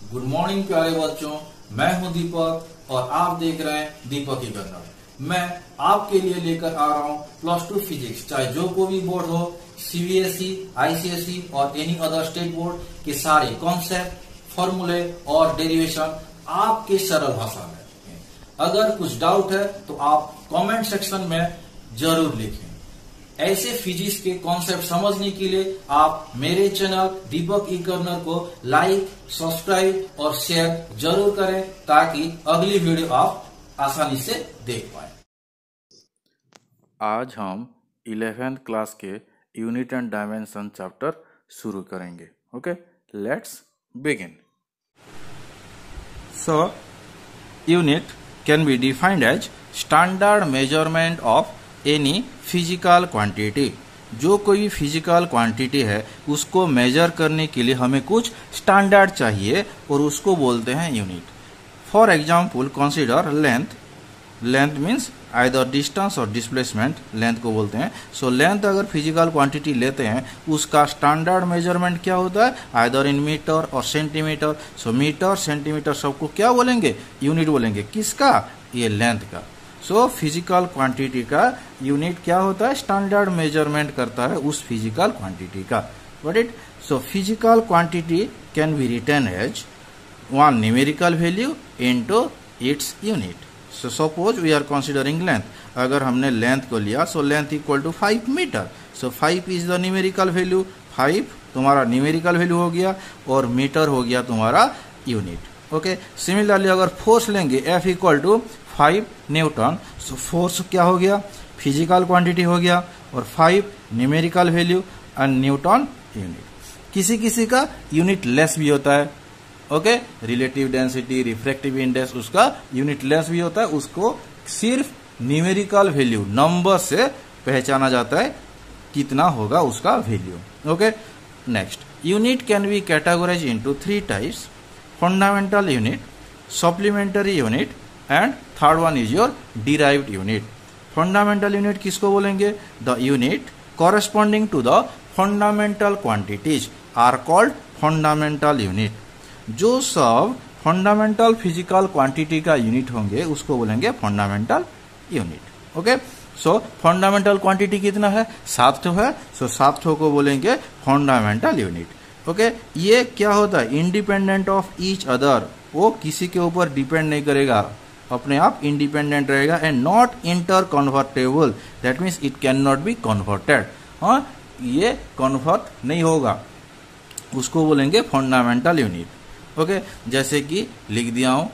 Good morning प्यारे बच्चों, मैं हूं दीपक और आप देख रहे हैं दीपक इकॉनॉमिक्स। मैं आपके लिए लेकर आ रहा हूं प्लस टू फिजिक्स, चाहे जो कोई भी बोर्ड हो, सीबीएसई, आईसीएसई और एनी अदर स्टेट बोर्ड के सारे कॉन्सेप्ट, फॉर्मूले और डेरिवेशन आपके सरल भाषा में। अगर कुछ डाउट है तो आप कमेंट सेक्शन में जरूर लिखें। ऐसे फिजिक्स के कॉन्सेप्ट समझने के लिए आप मेरे चैनल दीपक इकॉनॉमिक्स को लाइक, सब्सक्राइब और शेयर जरूर करें ताकि अगली वीडियो आप आसानी से देख पाए। आज हम 11th क्लास के यूनिट एंड डायमेंशन चैप्टर शुरू करेंगे। Okay, let's begin. So unit can be defined as standard measurement of any physical quantity. जो कोई फिजिकल क्वांटिटी है उसको मेजर करने के लिए हमें कुछ स्टैंडर्ड चाहिए और उसको बोलते हैं unit. For example consider length. Length means either distance और डिस्प्लेसमेंट, लेंथ को बोलते हैं। सो लेंथ अगर फिजिकल क्वांटिटी लेते हैं उसका स्टैंडर्ड मेजरमेंट क्या होता है, आइदर इन मीटर और सेंटीमीटर। सो मीटर सेंटीमीटर सबको क्या बोलेंगे, यूनिट बोलेंगे। किसका, ये लेंथ का। सो फिजिकल क्वांटिटी का यूनिट क्या होता है, स्टैंडर्ड मेजरमेंट करता है उस फिजिकल क्वांटिटी का। Got it. So physical quantity can be written as one numerical value into its unit. So suppose we are considering length. अगर हमने लेंथ को लिया, so length equal to 5 metre. So 5 is the numerical value. 5 तुम्हारा numerical value हो गया और metre हो गया तुम्हारा यूनिट। ओके, सिमिलरली अगर फोर्स लेंगे, F equal to 5 newton. So force क्या हो गया, फिजिकल क्वांटिटी हो गया और 5 numerical value and newton unit. किसी किसी का यूनिट लेस भी होता है। Okay, relative density, refractive index, उसका यूनिट लेस भी होता है। उसको सिर्फ न्यूमेरिकल वैल्यू, नंबर से पहचाना जाता है कितना होगा उसका value. Okay, next, unit can be categorise into 3 types: fundamental unit, supplementary unit and third one is your derived unit. Fundamental unit किसको बोलेंगे, the unit corresponding to the fundamental quantities are called fundamental unit. जो सब fundamental physical quantity का unit होंगे उसको बोलेंगे fundamental unit. Okay, so fundamental quantity कितना है, 7 ठो है। सो 7 ठो को बोलेंगे फंडामेंटल यूनिट। ओके, ये क्या होता है, इंडिपेंडेंट ऑफ ईच अदर। वो किसी के ऊपर डिपेंड नहीं करेगा, अपने आप इंडिपेंडेंट रहेगा। And not inter convertible, that means it can not be converted. हाँ, ये कन्वर्ट नहीं होगा, उसको बोलेंगे फंडामेंटल यूनिट। ओके, जैसे कि लिख दिया हूं,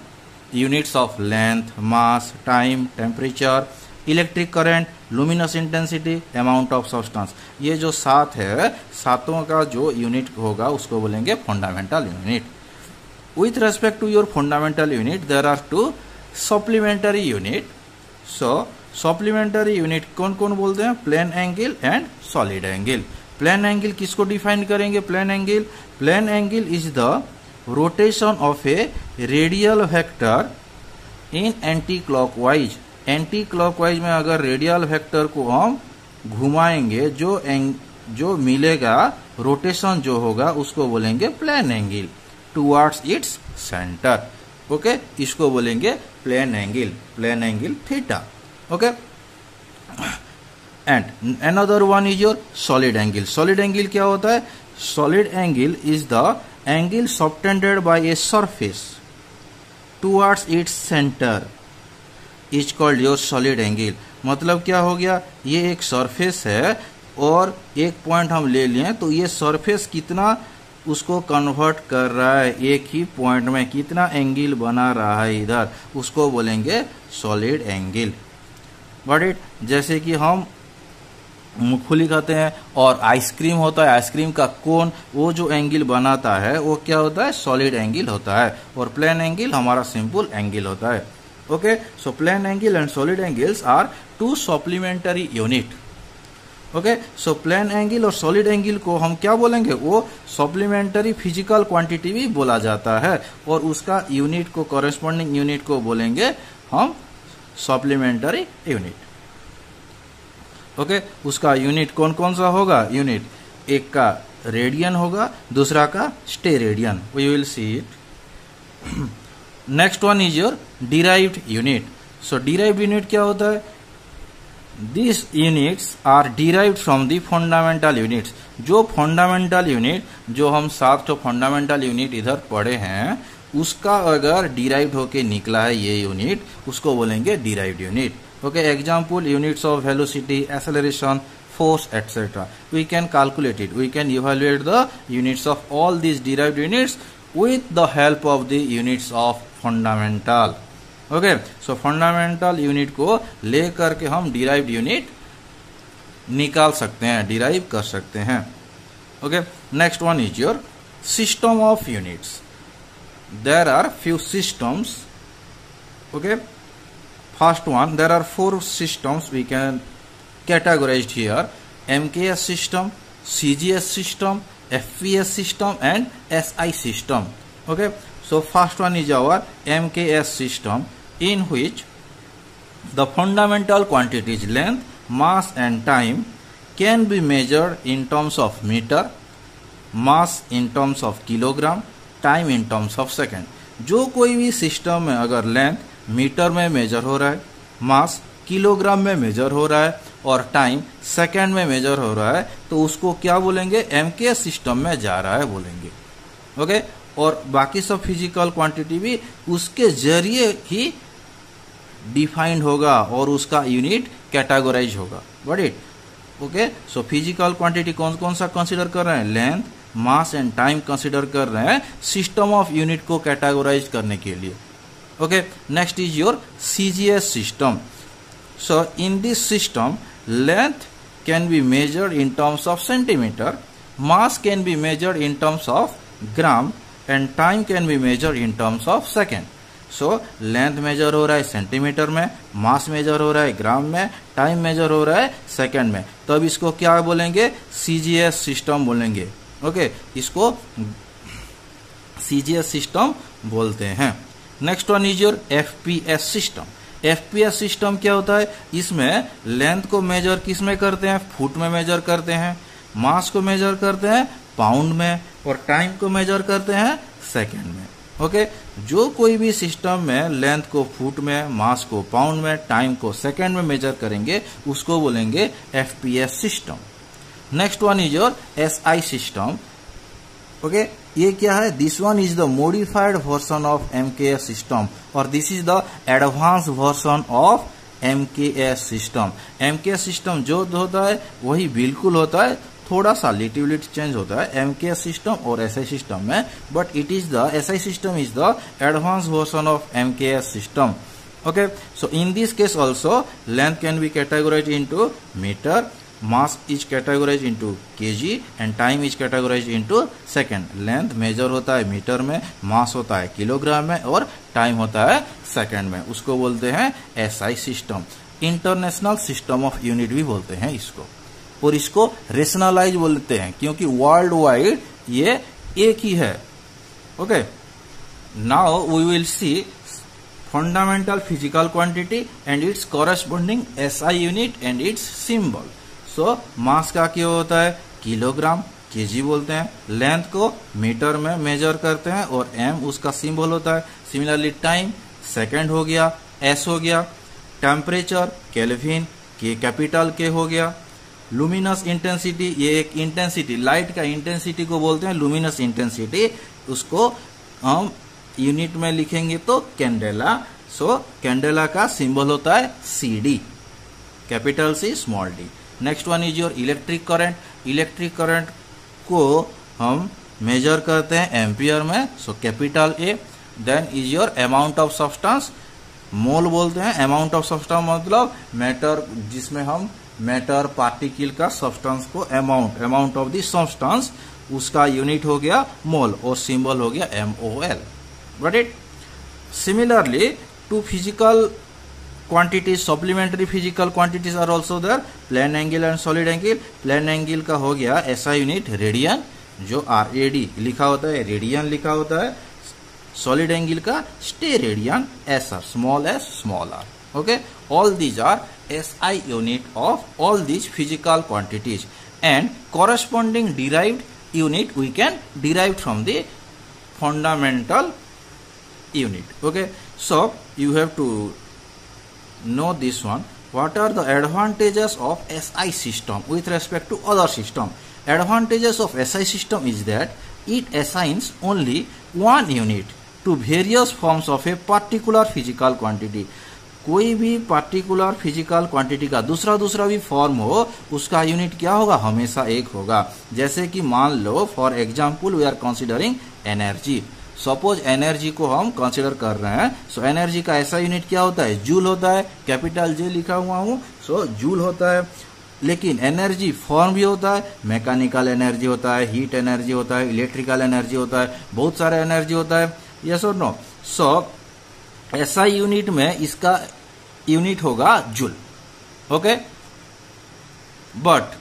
units of length, mass, time, temperature, electric current, luminous intensity, amount of substance. ये जो 7 है, सातों का जो यूनिट होगा उसको बोलेंगे fundamental unit. With respect to your fundamental unit there are 2 supplementary unit. So supplementary unit कौन कौन बोलते हैं, plane angle and solid angle. Plane angle किसको डिफाइन करेंगे, plane angle. Plane angle is the rotation of a radial vector in anticlockwise. Anticlockwise में अगर radial vector को हम घुमाएंगे, जो मिलेगा रोटेशन जो होगा उसको बोलेंगे plane angle towards its centre. Okay, इसको बोलेंगे plane angle theta. Okay, and another one is your solid angle. Solid angle क्या होता है, solid angle is the angle subtended by a surface towards its centre is called your solid angle. मतलब क्या हो गया, ये एक सरफेस है और एक पॉइंट हम ले लिए, तो ये सरफेस कितना उसको कन्वर्ट कर रहा है, एक ही पॉइंट में कितना एंगल बना रहा है इधर, उसको बोलेंगे सॉलिड एंगल। Got it. जैसे कि हम मूंगफली खाते हैं और आइसक्रीम होता है, आइसक्रीम का कोन, वो जो एंगल बनाता है वो क्या होता है, सॉलिड एंगल होता है। और प्लेन एंगल हमारा सिंपल एंगल होता है। Okay, so plane angle and solid angles are 2 supplementary unit. Okay, so plane angle और सॉलिड एंगल को हम क्या बोलेंगे, वो सप्लीमेंटरी फिजिकल क्वांटिटी भी बोला जाता है और उसका यूनिट को, कॉरेस्पॉन्डिंग यूनिट को बोलेंगे हम सप्लीमेंटरी यूनिट। ओके, उसका यूनिट कौन कौन सा होगा, यूनिट एक का रेडियन होगा, दूसरा का steradian. We will see it. Next one is your derived unit. So derived unit क्या होता है? This units are derived from the fundamental units. जो फंडामेंटल यूनिट, जो हम 7 तो फंडामेंटल यूनिट इधर पढ़े हैं, उसका अगर डिराइव्ड होके निकला है ये यूनिट, उसको बोलेंगे derived unit. Okay, example units of velocity, acceleration, force, etc. We can calculate it. We can evaluate the units of all these derived units with the help of the units of fundamental. Okay, so fundamental unit को ले करके हम derived unit निकाल सकते हैं, derive कर सकते हैं. Okay, next one is your system of units. There are few systems. Okay, first one, there are 4 systems we can categorized here: MKS system, CGS system, FPS system and SI system. Okay, so first one is our MKS system, in which the fundamental quantities length, mass and time can be measured in terms of meter, mass in terms of kilogram, time in terms of second. जो कोई भी system में अगर length metre में major हो रहा है, मास kilogram में मेजर हो रहा है और टाइम सेकंड में मेजर हो रहा है, तो उसको क्या बोलेंगे? एमकेएस सिस्टम में जा रहा है बोलेंगे. ओके, और बाकी सब फिजिकल क्वांटिटी भी उसके जरिए ही डिफाइंड होगा और उसका यूनिट कैटेगराइज होगा. Got it? Okay, so physical quantity कौन कौन सा कंसीडर कर रहे हैं? Length, mass and time consider कर रहे हैं सिस्टम ऑफ यूनिट को कैटेगराइज करने के लिए. Okay, next is your CGS system. So in this system, length can be measured in terms of centimeter, mass can be measured in terms of gram and time can be measured in terms of second. So length measure हो रहा है centimetre में, mass measure हो रहा है ग्राम में, time measure हो रहा है सेकंड में. तो अब इसको क्या बोलेंगे? CGS सिस्टम बोलेंगे. ओके, इसको CGS सिस्टम बोलते हैं. Next one is your FPS system. FPS system क्या होता है? इसमें लेंथ को मेजर किस में करते हैं? फुट में मेजर करते हैं. मास को मेजर करते हैं पाउंड में और टाइम को मेजर करते हैं सेकंड में. ओके, जो कोई भी सिस्टम में लेंथ को फुट में, मास को पाउंड में, टाइम को सेकंड में मेजर करेंगे, उसको बोलेंगे FPS system. Next one is your SI system. Okay, ये क्या है? This one is the modified version of MKS system और this is the advance version of MKS system. MKS system जो होता है वही बिल्कुल होता है, थोड़ा सा लिटिल बिट चेंज होता है एमकेएस सिस्टम और एसआई सिस्टम में, but it is the SI system is the advance version of MKS system. Okay, so in this case also length can be categorised into metre, mass is categorized into kg and time is categorized into second. Length major होता है metre में, मास होता है kilogram में और time होता है second में. उसको बोलते हैं SI system. International system of unit भी बोलते हैं इसको, और इसको रेशनलाइज बोलते हैं क्योंकि वर्ल्ड वाइड ये एक ही है. Okay, now we will see fundamental physical quantity and its corresponding SI unit and its symbol. So mass का क्या होता है? किलोग्राम, केजी बोलते हैं. लेंथ को मीटर में मेजर करते हैं और एम उसका सिंबल होता है. सिमिलरली टाइम सेकंड हो गया, एस हो गया. टेम्परेचर केल्विन, के कैपिटल के हो गया. लुमिनस इंटेंसिटी, ये एक इंटेंसिटी, लाइट का इंटेंसिटी को बोलते हैं लुमिनस इंटेंसिटी. उसको हम यूनिट में लिखेंगे तो कैंडेला. सो कैंडेला का सिंबल होता है CD, capital C small d. Next one is your electric current. Electric current को हम मेजर करते हैं एम्पियर में, so capital A. Then is your amount of substance, mole बोलते हैं. अमाउंट ऑफ सब्सटेंस मतलब मैटर, जिसमें हम मैटर पार्टिकल का सब्सटेंस को अमाउंट ऑफ द सब्सटेंस, उसका यूनिट हो गया मोल और सिंबल हो गया MOL. Got it? Similarly to physical quantities, supplementary physical quantities are also there. Plane angle and solid angle. Plane angle का हो गया एसआई यूनिट रेडियन, जो RAD लिखा होता है, रेडियन लिखा होता है. सॉलिड एंगल का steradian, SR, small s small r. Okay, all these are SI unit of all these physical quantities and corresponding derived unit we can derive from the fundamental unit. Okay, so you have to know this one. What are the advantages of SI system with respect to other system? Advantages of SI system is that it assigns only one unit to various forms of a particular physical quantity. कोई भी particular physical quantity का दूसरा भी form हो, उसका unit क्या होगा, हमेशा एक होगा. जैसे कि मान लो for example we are considering energy. Suppose energy को हम कंसीडर कर रहे हैं. सो एनर्जी का ऐसा यूनिट क्या होता है, जूल होता है. कैपिटल जे लिखा हुआ हूं, सो जूल होता है. लेकिन एनर्जी फॉर्म भी होता है. मैकेनिकल एनर्जी होता है, हीट एनर्जी होता है, इलेक्ट्रिकल एनर्जी होता है, बहुत सारे एनर्जी होता है. यस और नो. सो SI यूनिट में इसका यूनिट होगा joule. Okay, but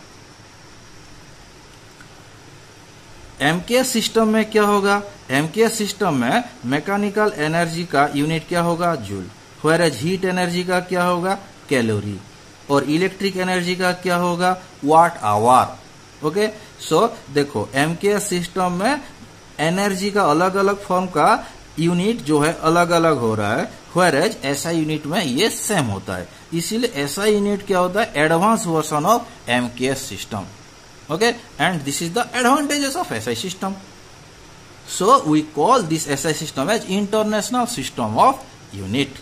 MKS system में क्या होगा, MKS सिस्टम में मैकेनिकल एनर्जी का यूनिट क्या होगा, जूल. व्हेयरएज हीट एनर्जी का क्या होगा, कैलोरी. और इलेक्ट्रिक एनर्जी का क्या होगा, वाट आवर. ओके, सो देखो MKS सिस्टम में एनर्जी का अलग अलग फॉर्म का यूनिट जो है अलग अलग हो रहा है. व्हेयरएज SI यूनिट में ये सेम होता है. इसीलिए SI यूनिट क्या होता है, advance version of MKS system. Okay, and this is the advantages of SI system. So we call this SI system as international system of unit.